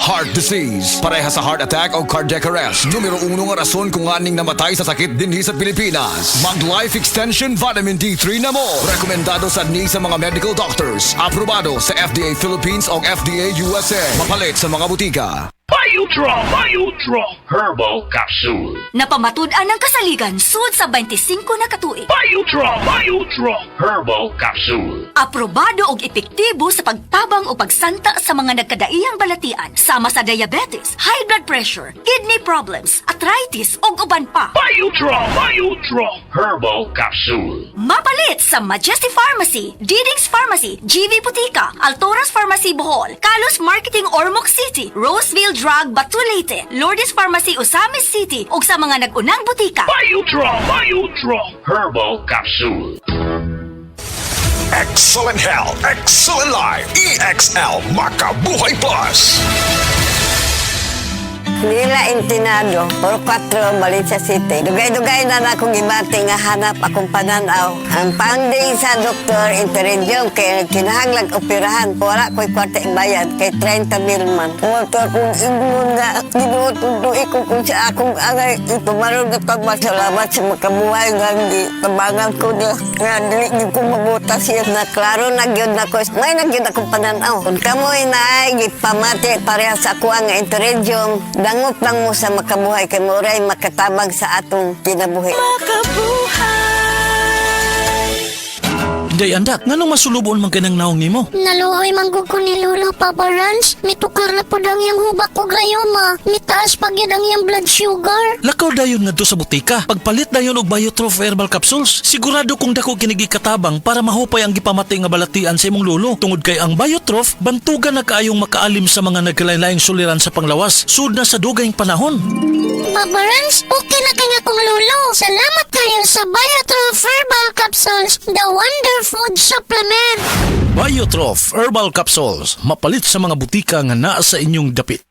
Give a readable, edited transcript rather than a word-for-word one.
Heart disease, pareha sa heart attack o cardiac arrest. Numero 1 nga rason kung aning namatay sa sakit dinhi sa Pilipinas. Mag Life Extension Vitamin D3 na mo. Rekomendado sa ni sa mga medical doctors. Aprobado sa FDA Philippines o FDA USA. Mapalit sa mga butika. Biodraw Herbal Capsule. Napamatud-an ng kasaligan sud sa 25 na katuig. Biodraw Herbal Capsule. Aprobado og epektibo sa pagtabang o pagsanta sa mga nagkadaiyang balatian sama sa diabetes, high blood pressure, kidney problems, arthritis ug uban pa. Biodraw Herbal Capsule. Mapalit sa Majesty Pharmacy, Diding's Pharmacy, GV Butika, Altoras Pharmacy Bohol, Kalos Marketing Ormoc City, Roseville Drug Batulete, Lourdes Pharmacy Osamis City ug sa mga nag-unang butika. Biodraw Herbal Capsule. Excellent Health, Excellent Life, EXL Makabuhay Plus. Nila Intinado, por 4, Valencia City. Dugay-dugay na akong ibati nga hanap akong pananaw. Ang finding sa doktor, intervention, kay kinahanglang operahan. Wala ko'y kwarta bayad, kay 30,000 man. Motor kong ingon nga, ginutuloy ko kung sa akong angay. Ito maroon na pagmasalamat sa makabuhay nga, tabangan ko niya. Nga, dili ko mabutas yan. Na klaro na gyud na ko. May na gyud akong pananaw. Kung kamoy na ay, gipamati pareha sa ako ang intervention, dangot lang mo sa makabuhay kay Moray makatabang sa atong kinabuhi. Day andak, nganong masulubon man kanang naong nimo? Naluoy manggug ko ni Lolo Papa Rans. Mitukar na po dang yung hubak ko gayoma. Mitaas pag yan ang yung blood sugar. Lakaw dayon nga sa butika. Pagpalit dayon og Biotrof Herbal Capsules, sigurado kung dako kinigi katabang para mahupay ang gipamatay nga balatian sa imong lolo. Tungod kay ang Biotrof, bantugan na kaayong makaalim sa mga nagkalain-laing suliran sa panglawas. Sud na sa dugayng panahon. Papa Rans, okay na kaya kong lolo. Salamat kayo sa Biotrof Herbal Capsules, the wonder food supplement. Biotrof Herbal Capsules, mapalit sa mga butika nga naa sa inyong dapit.